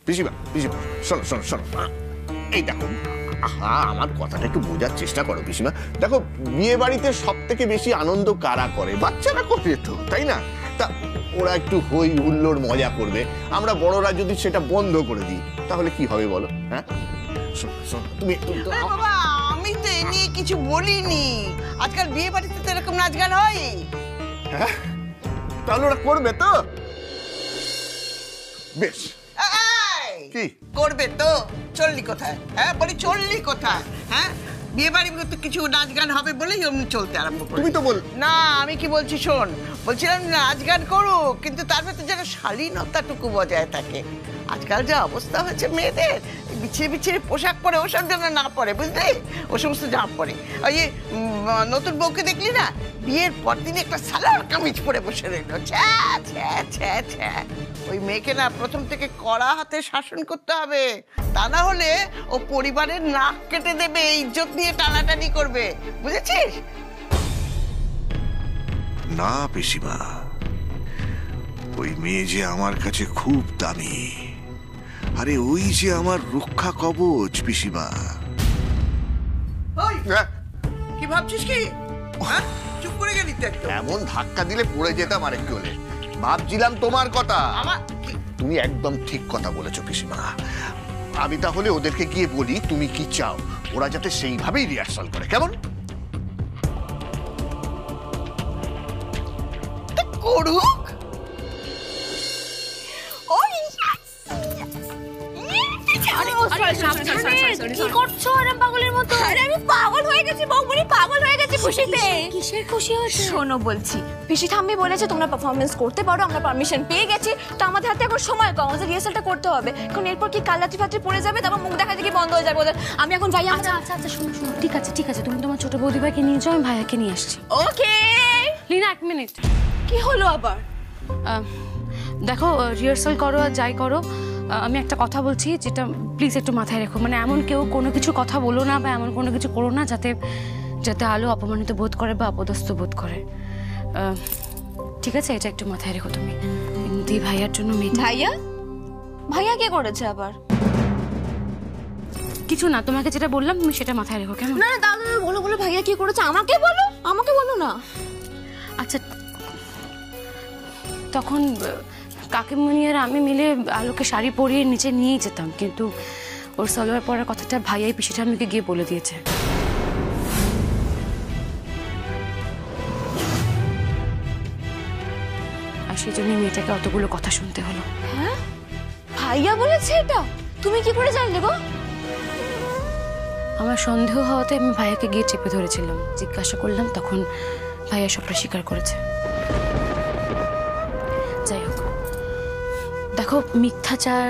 পিসিমা পিসিমা শোনো শোনো শোনো, এই দেখো আমার কথাটা একটু বোঝার চেষ্টা করো পিসিমা। দেখো বিয়ে বাড়িতে সব থেকে বেশি আনন্দ কারা করে? বাচ্চারা করে তো, তাই না? তা ওরা একটু হই হুল্লোড় মজা করবে, আমরা বড়রা যদি সেটা বন্ধ করে দিই তাহলে কি হবে বলো? হ্যাঁ তুমি বাবা, আমি তো এ নিয়ে কিছু বলিনি। আজকাল বিয়ে বাড়িতে তো এরকম নাচ গান হয়। হ্যাঁ, তাহলে ওরা করবে তো? বেশ, কি করবে তো? চললি কোথায়? হ্যাঁ বলি, চললি কোথায়? হ্যাঁ, বিয়ে বাড়ির মধ্যে কিছু নাচ গান হবে বলেই অমনি চলতে আরম্ভ করে। তুমি তো বল না, আমি কি বলছি শোন, বলছিলাম নাচ গান করুক, কিন্তু তার ভেতর যেন শালীনতাটুকু বজায় থাকে। আজকাল যা অবস্থা হয়েছে মেয়েদের, বিছিয়ে বিছিয়ে পোশাক পরে ওসব যেন না পরে, বুঝলি? ও সমস্ত জামা পরে। ওই নতুন বউকে দেখলি না, বিয়ের পর দিন একটা সালোয়ার কামিজ পরে বসে রইল। ছ্যা ছ্যা ছ্যা ছ্যা। ওই মেয়েকে না প্রথম থেকে কড়া হাতে শাসন করতে হবে, তা না হলে ও পরিবারের নাক কেটে দেবে, ইজ্জত নিয়ে টানাটানি করবে, বুঝেছিস? না পিসিমা, ওই মেয়ে যে আমার কাছে খুব দামি। আরে ওই যে আমার রক্ষা কবচ পিসিমা। কি ভাবছিস কি? চুপ করে গেলি তো একদম। এমন ধাক্কা দিলে পড়ে যেতাম আর একটু হলে। ভাবছিলাম তোমার কথা। তুমি একদম ঠিক কথা বলেছো পিসিমা। আমি তাহলে ওদেরকে গিয়ে বলি তুমি কি চাও, ওরা যাতে সেইভাবেই রিহার্সাল করে, কেমন? করুক। কি করছো আরাম পাগলের মতো? আরে আমি পাগল হয়ে গেছি বৌমনি, পাগল হয়ে গেছি খুশিতে। কিসের খুশি হচ্ছে? শোনো বলছি, পিসি ঠাম্মি বলেছে তোমরা পারফরমেন্স করতে পারো, আমরা পারমিশন পেয়ে গেছি। তো আমাদের হাতে এখন সময় কম, আমাদের রিহার্সালটা করতে হবে। এখন এরপর কি কালাতি ফাত্রি পড়ে যাবে, তারপর মুখ দেখা দেখি বন্ধ হয়ে যাবে ওদের। আমি এখন যাই। আচ্ছা আচ্ছা আচ্ছা, শোনো শোনো, ঠিক আছে ঠিক আছে, তুমি তোমার ছোট বৌদি ভাইকে নিয়ে যাও, আমি ভাইয়াকে নিয়ে আসছি। ওকে লিনা, এক মিনিট। কি হলো আবার? দেখো, রিহার্সাল করো আর যাই করো, আমি একটা কথা বলছি যেটা প্লিজ একটু মাথায় রেখো। মানে এমন কেউ কোনো কিছু কথা বলো না বা এমন কোনো কিছু করো না যাতে যাতে আলো অপমানিত বোধ করে বা অপদস্থ বোধ করে, ঠিক আছে? এটা একটু মাথায় রেখো তুমি। দি ভাইয়ার জন্য মেয়ে। ভাইয়া? ভাইয়া কে করেছে আবার? কিছু না, তোমাকে যেটা বললাম তুমি সেটা মাথায় রেখো, কেমন? না না দাদা, বলো বলো, ভাইয়া কি করেছে? আমাকে বলো, আমাকে বলো না। আচ্ছা, তখন কাকিমণি আর আমি মিলে আলোকে শাড়ি পরিয়ে নিচে নিয়েই যেতাম, কিন্তু ওর সালোয়ার পরার কথাটা ভাইয়াই পিসি ঠাম্মিকে গিয়ে বলে দিয়েছে। আর সেই জন্য মেয়েটাকে অতগুলো কথা শুনতে হলো। হ্যাঁ, ভাইয়া বলেছে এটা? তুমি কি করে জানলে গো? আমার সন্দেহ হওয়াতে আমি ভাইয়াকে গিয়ে চেপে ধরেছিলাম, জিজ্ঞাসা করলাম, তখন ভাইয়া সবটা স্বীকার করেছে। যাই হোক, দেখো, মিথ্যাচার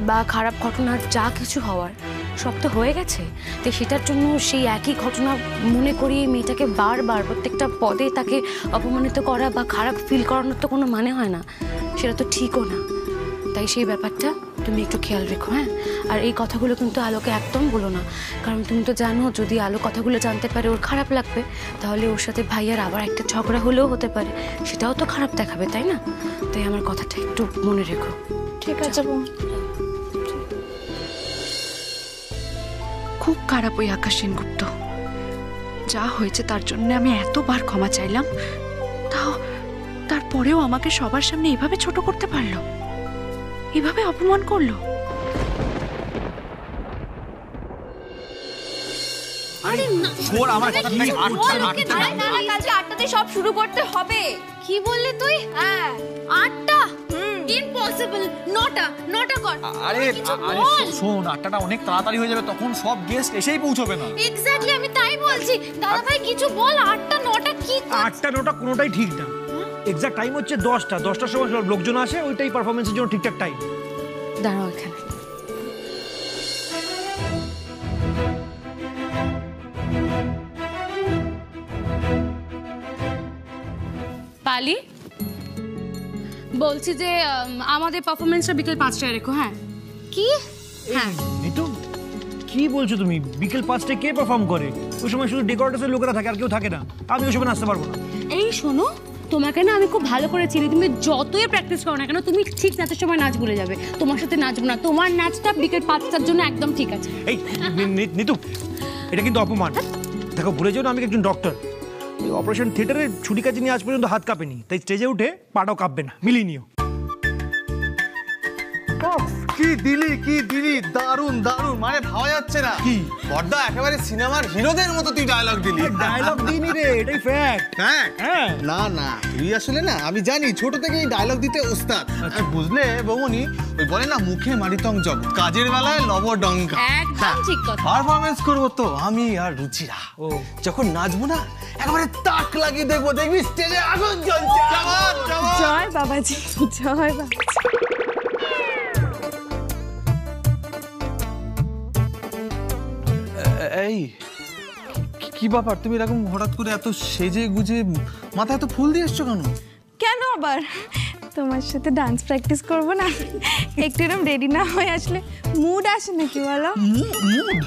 বা খারাপ ঘটনা যা কিছু হওয়ার সব তো হয়ে গেছে। তো সেটার জন্য সেই একই ঘটনা মনে করিয়ে মেয়েটাকে বারবার প্রত্যেকটা পদে তাকে অপমানিত করা বা খারাপ ফিল করানোর তো কোনো মানে হয় না, সেটা তো ঠিকও না। তাই সেই ব্যাপারটা তুমি একটু খেয়াল রেখো, হ্যাঁ? আর এই কথাগুলো কিন্তু আলোকে একদম বলো না, কারণ তুমি তো জানো যদি আলো কথাগুলো জানতে পারে ওর খারাপ লাগবে, তাহলে ওর সাথে ভাইয়ার আবার একটা ঝগড়া হলেও হতে পারে, সেটাও তো খারাপ দেখাবে, তাই না? তাই আমার কথাটা একটু মনে রেখো, ঠিক আছে? খুব খারাপ ওই আকাশ সেনগুপ্ত। যা হয়েছে তার জন্য আমি এতবার ক্ষমা চাইলাম, তারপরেও আমাকে সবার সামনে এভাবে ছোট করতে পারলো, এভাবে অপমান করলো। আটটাতে সব শুরু করতে হবে। কি বললি তুই? হ্যাঁ, 8টা? ইম্পসিবল। 9টা কর। আরে শোন, 8টা অনেক তাড়াতাড়ি হয়ে যাবে, তখন সব গেস্ট এসেই পৌঁছবে না। এক্স্যাক্টলি, আমি তাই বলছি। দাদা ভাই কিছু বল, 8টা 9টা কি? 8টা 9টা কোনোটাই ঠিক না। এক্সাক্ট টাইম হচ্ছে 10টা। 10টার সময় লোকজন আসে, ওইটাই পারফরমেন্সের জন্য ঠিকঠাক টাইম। দাঁড়াও এখানে। পালি, বলছি যে আমাদের পারফরমেন্সটা বিকেল 5টায় রেখো। হ্যাঁ। কি? হ্যাঁ। নিতু, কি বলছো তুমি? বিকেল 5টায় কে পারফর্ম করে? ওই সময় শুধু ডেকোরেটরসের লোকেরা থাকে, আর কেউ থাকে না। আমি ওই সময় আসতে পারবো না। এই শোনো, তোমাকে না আমি খুব ভালো করে চিনি, তুমি যতই প্র্যাকটিস করো না কেন তুমি ঠিক নাচের সময় নাচ ভুলে যাবে। তোমার সাথে নাচবো না, তোমার নাচটা বিকেল 5টার জন্য একদম ঠিক আছে। এই নিতু, এটা কিন্তু অপমান। দেখো, ভুলে যাও না আমি একজন ডক্টর। ওই অপারেশন থিয়েটারে ছুটি কাজে নিয়ে আজ পর্যন্ত হাত কাঁপেনি, তাই স্টেজে উঠে পাটাও কাঁপবে না, মিলিয়ে নিও। কি দিলি দারুণ দারুণ, মানে ভাবা যাচ্ছে না। কি বড়দা একেবারে সিনেমার হিরোদের মতো তুই ডায়লগ দিলি। ডায়লগ দিইনি রে, এটাই ফ্যাক্ট। হ্যাঁ না না, তুই আসলে না, আমি জানি ছোট থেকে এই ডায়লগ দিতে ওস্তাদ। আর বুঝলে বৌমনি, ওই বলে না মুখে মারিতং জগৎ, কাজের বেলায় লবডঙ্কা। একদম ঠিক কথা। পারফরমেন্স করবো তো আমি আর রুচিরা, যখন নাচবো না একেবারে তাক লাগিয়ে দেখবো, দেখবি স্টেজে আগুন জ্বলছে। জয় বাবাজি, জয় বাবাজি। এই কি ব্যাপার, তুমি এরকম হঠাৎ করে এত সেজে গুজে মাথায় এত ফুল দিয়ে এসছো কেন? কেন আবার তোমার সাথে ডান্স প্র্যাকটিস করব না? একটু এরকম রেডি না হয়ে আসলে মুড আসে নাকি বলো? মুড?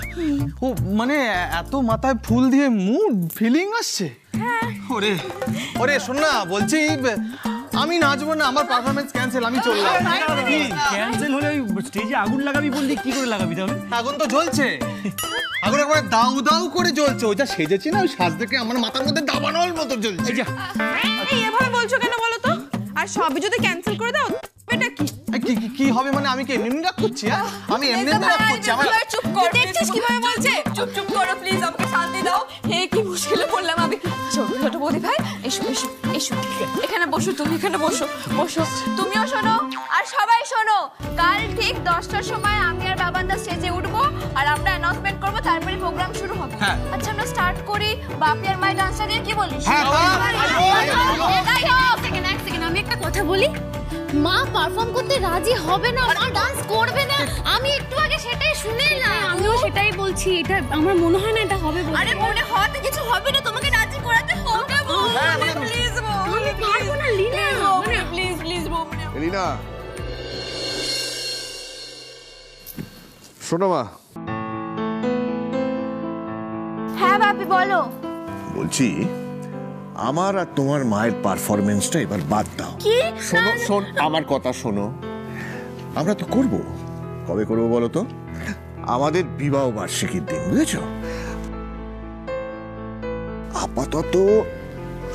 ও মানে এত মাথায় ফুল দিয়ে মুড ফিলিং আসছে? ওরে ওরে শোন না, বলছি আমি নাচবো না, আমার পারফরমেন্স ক্যান্সেল, আমি চললাম। কি ক্যান্সেল হলে ওই স্টেজে আগুন লাগাবি বললি, কি করে লাগাবি তাহলে? আগুন তো জ্বলছে, আগুন একবার দাউ দাউ করে জ্বলছে। ওইটা সেজেছি না, ওই সাজ দেখে আমার মাথার মধ্যে দাবানল মতো জ্বলছে। এই এভাবে বলছো কেন বলো তো? আর সবই যদি ক্যান্সেল করে দাও এটা কি? কি হবে মানে? আমি কি এমনি রাগ করছি? আমি এমনি রাগ করছি? আমার চুপ কর, দেখছিস কিভাবে বলছে? চুপ করো প্লিজ, আমাকে শান্তি দাও। হে কি মুশকিলে পড়লাম আমি। ছোট বৌদি ভাই, এসো এসো এসো, এখানে বসো, তুমি এখানে বসো বসো। তুমিও শোনো আর সবাই শোনো, কাল ঠিক 10টার সময় আমি আর বাবান্দা স্টেজে উঠবো আর আমরা অ্যানাউন্সমেন্ট করবো, তারপরে প্রোগ্রাম শুরু হবে। আচ্ছা আমরা স্টার্ট করি বাপি আর মায়ের ডান্সটা দিয়ে, কি বলিস? এক সেকেন্ড, আমি একটা কথা বলি। মা পারফর্ম করতে রাজি হবে না, মা ডান্স করবে না। আমি একটু আগে সেটাই শুনে না, আমিও সেটাই বলছি। এটা আমার মনে হয় না এটা হবে। আরে মনে হতে কিছু হবে না, তোমাকে রাজি করাতে হবে। প্লিজ আমি পারবো না লীনা, মানে প্লিজ প্লিজ বৌমনি। এলিনা, শোনো মা, হ্যাঁ বাপি বলো। বলছি আমার আর তোমার মায়ের পারফরমেন্সটা এবার বাদ দাও। কি? শোন আমার কথা শোনো। আমরা তো করব, কবে করবো বলো তো? আমাদের বিবাহ বার্ষিকীর দিন, বুঝেছো? আপাতত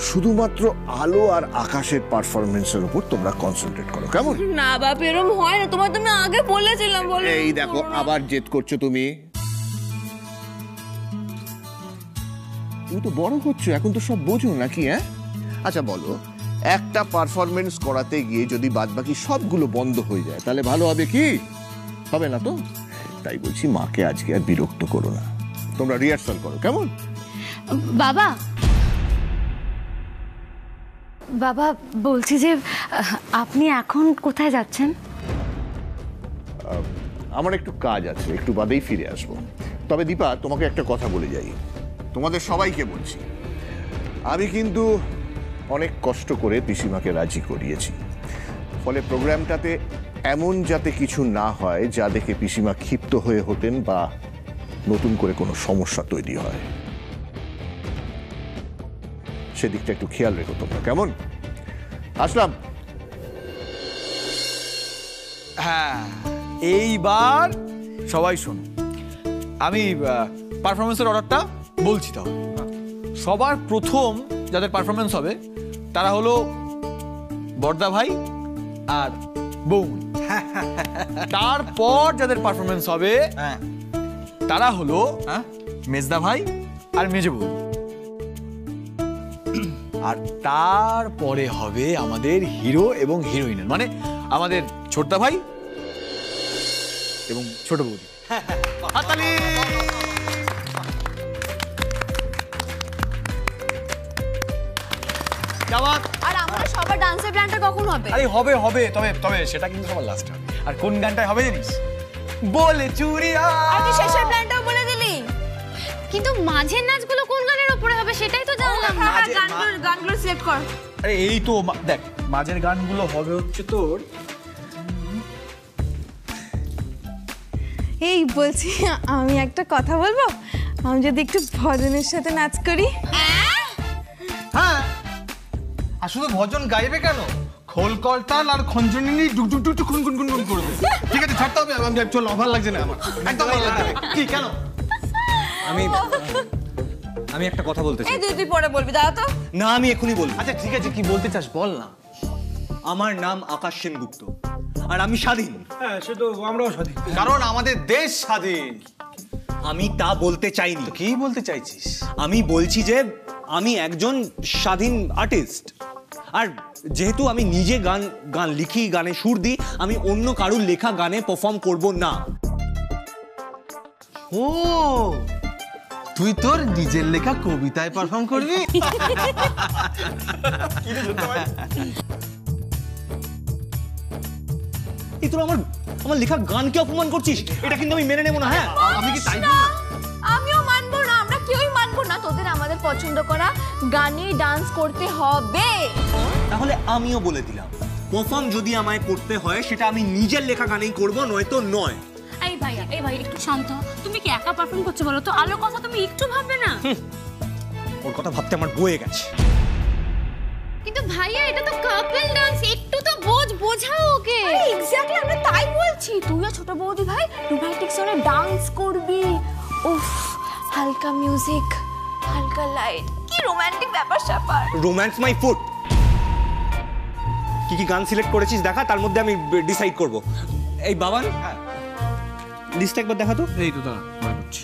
শুধুমাত্র আলো আর আকাশের পারফরমেন্সের উপর তোমরা কনসেন্ট্রেট করো, কেমন? না বাপি এরকম হয় না, তোমার তুমি আগে বলেছিলাম। বলো। এই দেখো আবার জেদ করছো তুমি। তুমি তো বড় হচ্ছ, এখন তো সব বোঝো নাকি? হ্যাঁ আচ্ছা বলো, একটা পারফরমেন্স করাতে গিয়ে যদি বাদবাকি সবগুলো বন্ধ হয়ে যায় তাহলে ভালো হবে কি? হবে না তো। তাই বলছি মাকে আজকে আর বিরক্ত করো না, তোমরা রিহার্সাল করো, কেমন? বাবা বাবা বলছি যে আপনি এখন কোথায় যাচ্ছেন? আমার একটু কাজ আছে, একটু বাদেই ফিরে আসবো। তবে দীপা, তোমাকে একটা কথা বলে যাই, তোমাদের সবাইকে বলছি, আমি কিন্তু অনেক কষ্ট করে পিসিমাকে রাজি করিয়েছি। ফলে প্রোগ্রামটাতে এমন যাতে কিছু না হয় যা দেখে পিসিমা ক্ষিপ্ত হয়ে হতেন বা নতুন করে কোনো সমস্যা তৈরি হয়, সেদিকটা একটু খেয়াল রেখো তোমরা, কেমন? আসলাম। হ্যাঁ, এইবার সবাই শোনো, আমি পারফরমেন্সের অর্ডারটা বলছি। তাও সবার প্রথম যাদের পারফরমেন্স হবে তারা হলো বড়দা ভাই আর বৌমনি। তারপর যাদের পারফরমেন্স হবে তারা হলো মেজদা ভাই আর মেজো বৌদি। আর তারপরে হবে আমাদের হিরো এবং হিরোইনের, মানে আমাদের ছোটদা ভাই এবং ছোট বৌদি। হাততালি। আর আমাদের সবার ডান্সের প্ল্যানটা কখন হবে? আরে হবে হবে, তবে তবে সেটা কিন্তু সবার লাস্ট হবে। আর কোন গানটায় হবে জানিস? বলে চুরিয়া। আর তুই শেষের প্ল্যানটাও বলে দিলি। কিন্তু মাঝের নাচগুলো কোন গানের উপরে হবে সেটাই তো জানলাম না। গানগুলো সিলেক্ট কর। আরে এই তো দেখ, মাঝের গানগুলো হবে হচ্ছে তোর। এই বলছি, আমি একটা কথা বলবো, আমি যদি একটু ভজনের সাথে নাচ করি। হ্যাঁ, আর শুধু ভজন গাইবে কেন, খোল করতাল আর খঞ্জনি ডুক ডুক ডুক খুন খুন খুন খুন করবে। ঠিক আছে, ছাড়তে হবে। আমি চল, ভালো লাগছে না আমার, একদম ভালো লাগছে না। কি কেন? আমি একটা কথা বলতে চাই। এই তুই পরে বলবি, দাঁড়া তো। না, আমি এখনই বলবো। আচ্ছা ঠিক আছে, কি বলতে চাস বল না। আমার নাম আকাশ সেনগুপ্ত, আর আমি স্বাধীন। হ্যাঁ, সে তো আমরাও স্বাধীন, কারণ আমাদের দেশ স্বাধীন। আমি তা বলতে চাইনি। কি বলতে চাইছিস? আমি বলছি যে আমি একজন স্বাধীন আর্টিস্ট, আর যেহেতু আমি নিজে গান লিখি, গানে সুর দিই, আমি অন্য কারুর লেখা গানে পারফর্ম করব না। ও, তুই তোর নিজের লেখা কবিতায় পারফর্ম করবি? এই তোর আমার লেখা গানকে অপমান করছিস, এটা কিন্তু আমি মেনে নেব না। হ্যাঁ, আমি কি তাই? আমিও মানবো না, আমরা কেউই মানবো না। তোদের আমাদের পছন্দ করা গানে ডান্স করতে হবে। তাহলে আমিও বলে দিলাম, পারফর্ম যদি আমায় করতে হয় সেটা আমি নিজের লেখা গানেই করব, নয়তো নয়। এই ভাই একটু শান্ত হও। তুমি কি একা পারফর্ম করছো বলো তো? আলোর কথা তুমি একটু ভাববে না? ওর কথা ভাবতে আমার বয়ে গেছে। কিন্তু ভাইয়া, এটা তো কাপল ডান্স, একটু তো বোঝাও ওকে। এক্স্যাক্টলি, আমরা তাই বলছি। তুইও ছোট বৌদি ভাই রোমান্টিক সঙ্গে ডান্স করবি। উফ, হালকা মিউজিক, হালকা লাইট, কি রোমান্টিক ব্যাপার স্যাপার। Romance my food. কি কি গান সিলেক্ট করেছিস দেখা, তার মধ্যে আমি ডিসাইড করব। এই বাবান, লিস্ট একবার দেখা তো। এই তো দাঁড়া, মনে করছি।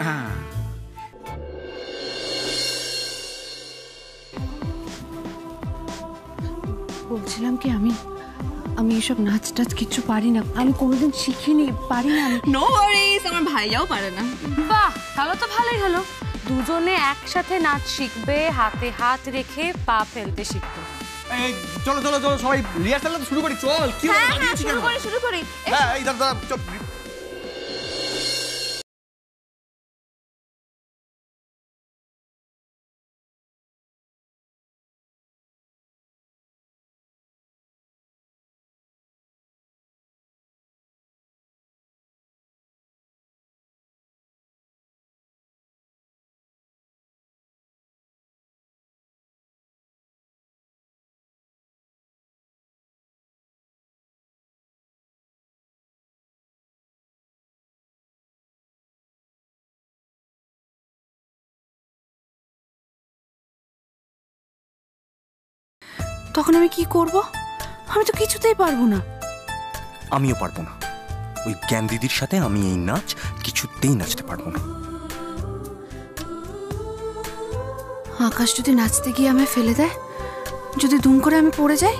হ্যাঁ, বলছিলাম কি, আমি এসব নাচ টাচ কিছু পারি না, আমি কোনোদিন শিখিনি, পারি না আমি। নো ওয়ারিস, আমার ভাইয়াও পারে না। বাহ, তাহলে তো ভালোই হলো। দুজনে একসাথে নাচ শিখবে, হাতে হাত রেখে পা ফেলতে শিখবে। এই চলো চলো চলো, সবাই রিহার্সাল শুরু করি। চল, কি হলো? হ্যাঁ, শুরু করি। হ্যাঁ, এই দাঁড়া চল। তখন আমি কি করব? আমি তো কিছুতেই পারবো না। আমিও পারবো না। ওই জ্ঞান দিদির সাথে আমি এই নাচ কিছুতেই নাচতে পারবো না। আকাশ যদি নাচতে গিয়ে আমায় ফেলে দেয়, যদি দুম করে আমি পড়ে যাই।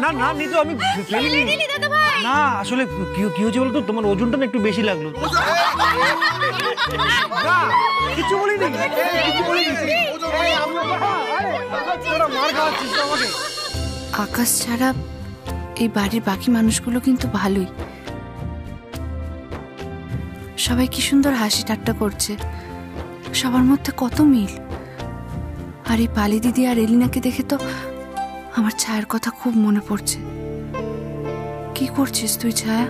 না না, নিতু, আমি ফেলিনি। না, আসলে কি হয়েছে বলতো, তোমার ওজনটা না একটু বেশি লাগলো। না, কিছু বলিনি। আকাশ ছাড়া এই বাড়ির বাকি মানুষগুলো কিন্তু ভালোই। সবাই কি সুন্দর হাসি ঠাট্টা করছে, সবার মধ্যে কত মিল। আর এই পালি দিদি আর এলিনাকে দেখে তো আমার ছায়ার কথা খুব মনে পড়ছে। কি করছিস তুই ছায়া?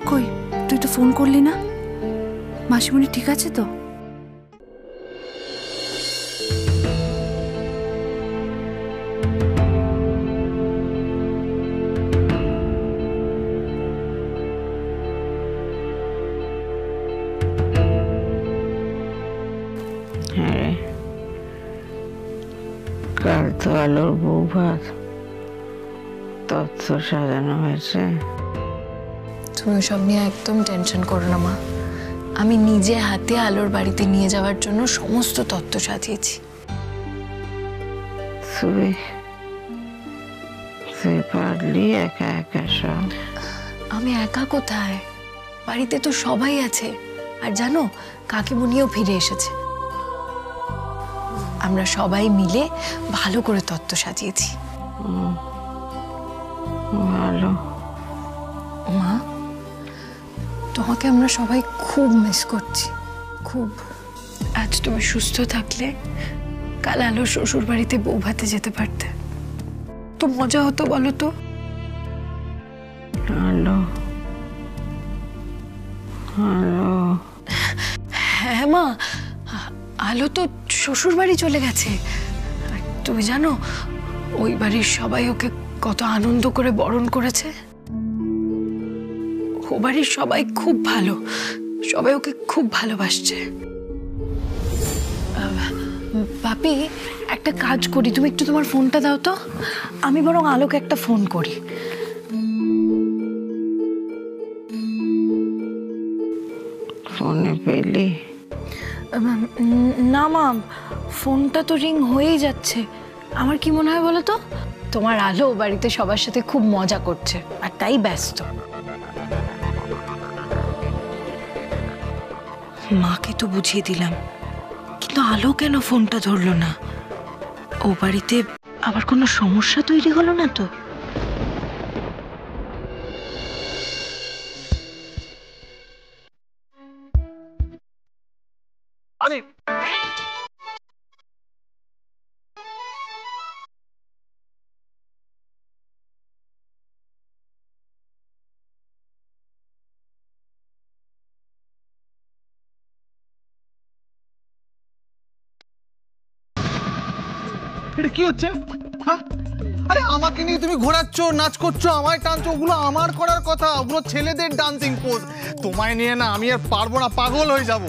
কই, তুই তো ফোন করলি না? মাসিমণি ঠিক আছে তো? কাল তো আলোর বউ ভাত তত্ত্ব সাজানো হয়েছে। তুমি ওসব নিয়ে একদম টেনশন করো না মা। আমি নিজে হাতে আলোর বাড়িতে নিয়ে যাওয়ার জন্য সমস্ত তত্ত্ব সাজিয়েছি। তুই পারলি একা একা সব? আমি একা কোথায়, বাড়িতে তো সবাই আছে। আর জানো, কাকিমুনিও ফিরে এসেছে। আমরা সবাই মিলে ভালো করে তত্ত্ব সাজিয়েছি। ভালো। মা, তোমাকে আমরা সবাই খুব মিস করছি, খুব। আজ তুমি সুস্থ থাকলে কাল আলোর শ্বশুর বাড়িতে বউ ভাতে যেতে পারতে, তো মজা হতো বলো তো। আলো, আলো। হ্যাঁ মা, আলো তো শ্বশুর বাড়ি চলে গেছে। আর তুমি জানো ওই বাড়ির সবাই ওকে কত আনন্দ করে বরণ করেছে। ও বাড়ির সবাই খুব ভালো, সবাই ওকে খুব ভালোবাসছে। বাপি, একটা কাজ করি, তুমি একটু তোমার ফোনটা দাও তো, আমি বরং আলোকে একটা ফোন করি। ফোনে পেলি? না মা, ফোনটা তো রিং হয়েই যাচ্ছে। আমার কি মনে হয় বলো তো, তোমার আলো বাড়িতে সবার সাথে খুব মজা করছে আর তাই ব্যস্ত। মাকে তো বুঝিয়ে দিলাম, কিন্তু আলো কেন ফোনটা ধরলো না? ও বাড়িতে আবার কোনো সমস্যা তৈরি হলো না তো? আরে এটা কি হচ্ছে? হ্যাঁ, আরে আমাকে নিয়ে তুমি ঘোরাচ্ছ, নাচ করছো, আমায় টানছো, ওগুলো আমার করার কথা, ওগুলো ছেলেদের ডান্সিং পোজ। তোমায় নিয়ে না আমি আর পারবো না, পাগল হয়ে যাবো।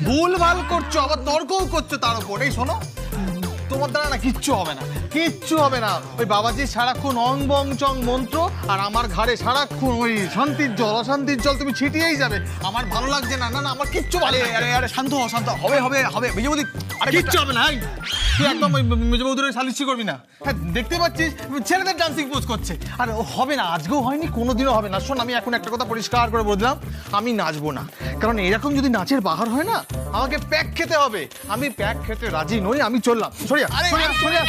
ভুল ভাল করছো, আবার তর্কও করছো তার উপর। এই শোনো, তোমার দ্বারা না কিচ্ছু হবে না, কিচ্ছু হবে না। ওই বাবাজি সারাক্ষণ অং বং চং মন্ত্র, আর আমার ঘাড়ে সারাক্ষণ ওই শান্তির জল, অশান্তির জল তুমি ছিটিয়েই যাবে। আমার ভালো লাগছে না, না না আমার কিচ্ছু ভালো। আরে আরে শান্ত হ, শান্ত হবে হবে হবে মেজবৌদি, আরে কিচ্ছু হবে না। তুই একদম ওই মেজবৌদির সালিশি করবি না। হ্যাঁ, দেখতে পাচ্ছিস ছেলেদের ডান্সিং পোজ করছে, আর হবে না, আজকেও হয়নি, কোনোদিনও হবে না। শোন, আমি এখন একটা কথা পরিষ্কার করে বললাম, আমি নাচবো না। কারণ এরকম যদি নাচের বাহার হয় না, আমাকে প্যাক খেতে হবে। আমি প্যাক খেতে রাজি নই, আমি চললাম। সরিয়া সরিয়া সরিয়া,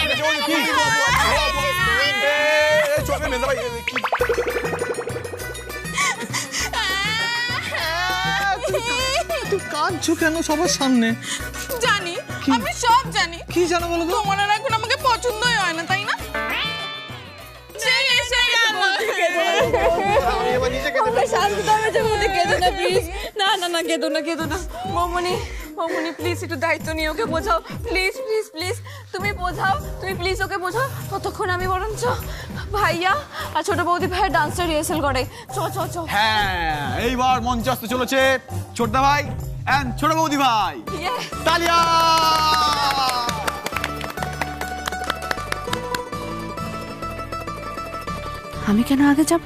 তুই কাঁদছো কেন সবার সামনে? জানি, আমি সব জানি। কি জানো বলো তো? তোমার আর এখন আমাকে পছন্দই হয় না, তাই না? সেই এসে গেল। না না না, কেঁদো না, কেঁদো না। বৌমনি, বৌমনি প্লিজ একটু দায়িত্ব নিয়ে ওকে বোঝাও, প্লিজ প্লিজ প্লিজ। তুমি বোঝাও, তুমি প্লিজ ওকে বোঝাও। ততক্ষণ আমি বরঞ্চ ভাইয়া আর ছোট বৌদি ভাইয়ের ডান্সের রিহার্সাল করে। চ চ চ। হ্যাঁ, এইবার মঞ্চে আসতে চলেছে ছোটদা ভাই এন্ড ছোট বৌদি ভাই। তালিয়া! আমি কেন আগে যাব?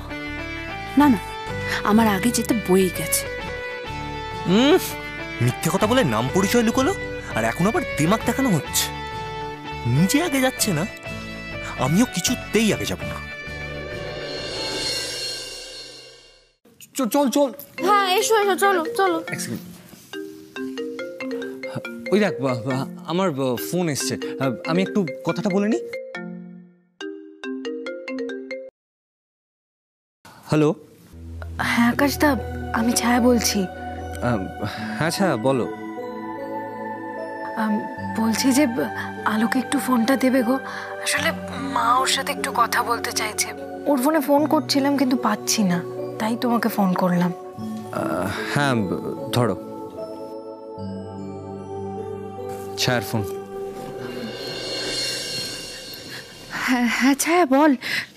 না না, আমার আগে যেতে বই গেছে। মিথ্যে কথা বলে নাম পরিচয় লুকোলো, আর এখন আবার দিমাগ দেখানো হচ্ছে। নিজে আগে যাচ্ছে না, আমিও কিছুতেই আগে যাব না। চল চল। হ্যাঁ, এসো এসো, চলো চলো। ওই দেখ, আমার ফোন এসছে, আমি একটু কথাটা বলে নি। হ্যালো। হ্যাঁ আকাশদা, আমি ছায়া বলছি। হ্যাঁ ছায়া, বলো। বলছি যে আলোকে একটু ফোনটা দেবে গো, আসলে মা ওর সাথে একটু কথা বলতে চাইছে। ওর ফোনে ফোন করছিলাম কিন্তু পাচ্ছি না, তাই তোমাকে ফোন করলাম। হ্যাঁ ধরো। ছায়ার ফোন। হ্যাঁ হ্যাঁ ছায়া, বল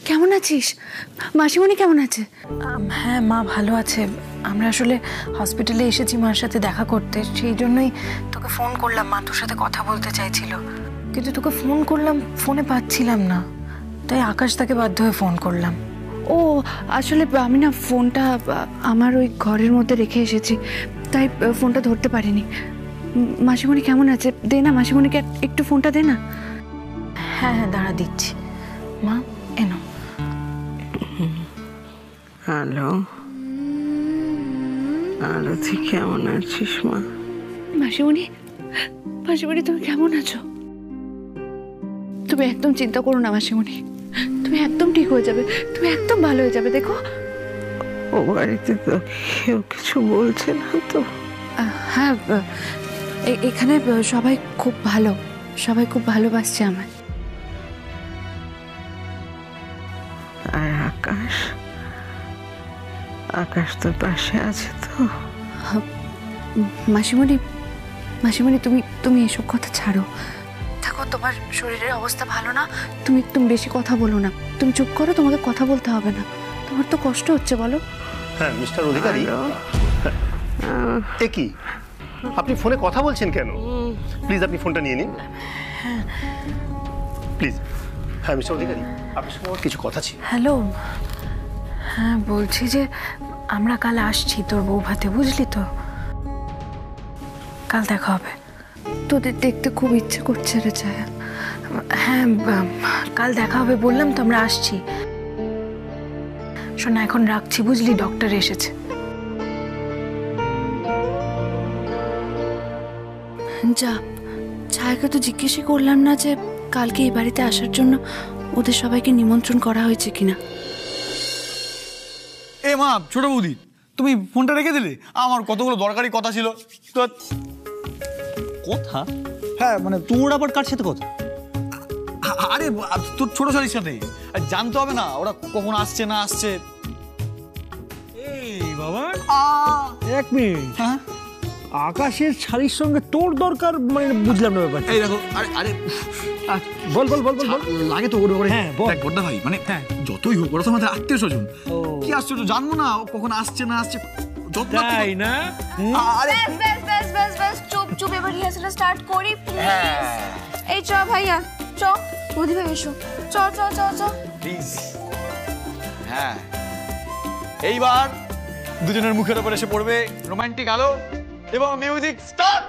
কেমন আছিস? মাসিমণি কেমন আছে? হ্যাঁ মা ভালো আছে। আমরা আসলে হসপিটালে এসেছি মার সাথে দেখা করতে, সেই জন্যই তোকে ফোন করলাম। মা তোর সাথে কথা বলতে চাইছিল, কিন্তু তোকে ফোন করলাম, ফোনে পাচ্ছিলাম না, তাই আকাশ তাকে বাধ্য হয়ে ফোন করলাম। ও আসলে আমি না ফোনটা আমার ওই ঘরের মধ্যে রেখে এসেছি, তাই ফোনটা ধরতে পারিনি। মাসিমণি কেমন আছে? দে না, মাসিমণিকে একটু ফোনটা দে না। হ্যাঁ হ্যাঁ দাঁড়া, দিচ্ছি। মা এনো। হ্যালো, আলো তুই কেমন আছিস মা? মাসিমণি, মাসিমণি তুমি কেমন আছো? তুমি একদম চিন্তা করো না মাসিমণি, তুমি একদম ঠিক হয়ে যাবে, তুমি একদম ভালো হয়ে যাবে। দেখো ও বাড়িতে তো কেউ কিছু বলছে না তো? হ্যাঁ, এখানে সবাই খুব ভালো, সবাই খুব ভালোবাসছে আমায়। আর আকাশ, আকাশ তোর পাশে আছে তো? মাসিমণি, মাসিমণি তুমি তুমি এসব কথা ছাড়ো। দেখো তোমার শরীরের অবস্থা ভালো না, তুমি তুমি বেশি কথা বলো না। তুমি চুপ করো, তোমাকে কথা বলতে হবে না। তোমার তো কষ্ট হচ্ছে বলো। হ্যাঁ মিস্টার অধিকারী, এ কি আপনি ফোনে কথা বলছেন কেন? প্লিজ আপনি ফোনটা নিয়ে নিন প্লিজ। হ্যাঁ মিস্টার অধিকারী, আপনার সঙ্গে আমার কিছু কথা ছিল। হ্যালো, হ্যাঁ বলছি যে আমরা কাল আসছি তোর বউ ভাতে, বুঝলি তো? কাল দেখা হবে। তোদের দেখতে খুব ইচ্ছে করছে রে ছায়া। হ্যাঁ কাল দেখা হবে বললাম তো, আমরা আসছি। শোনা, এখন রাখছি বুঝলি, ডক্টর এসেছে। যা, ছায়াকে তো জিজ্ঞেসই করলাম না যে কালকে এই বাড়িতে আসার জন্য ওদের সবাইকে নিমন্ত্রণ করা হয়েছে কিনা। এ মা, ছোট বৌদি, তুমি ফোনটা রেখে দিলে? আমার কতগুলো দরকারি কথা ছিল। তো কথা? হ্যাঁ মানে তোর আবার কার সাথে কথা? আরে তোর ছোট শালির সাথে। আর জানতে হবে না ওরা কখন আসছে না আসছে। এই বাবা, এক মিনিট। হ্যাঁ আকাশের শাড়ির সঙ্গে তোর দরকার, মানে বুঝলাম না ব্যাপারটা। এই দেখো, আরে আরে বল বল বল বল বল। লাগে তো ওরে ওরে। হ্যাঁ বল। দেখ বড়দা ভাই, মানে যতই হোক ওরা তো আমাদের আত্মীয় স্বজন। কি আশ্চর্য, জানবো না ও কখন আসছে না আসছে। তাই না? আরে ব্যাস ব্যাস ব্যাস ব্যাস, চুপ চুপ, এবার রিহার্সালটা স্টার্ট করি প্লিজ। এই চ ভাইয়া, চ বৌদি ভাই এসো, চ চ চ চ প্লিজ। হ্যাঁ, এইবার দুজনের মুখের উপর এসে পড়বে রোমান্টিক আলো এবং মিউজিক স্টার্ট।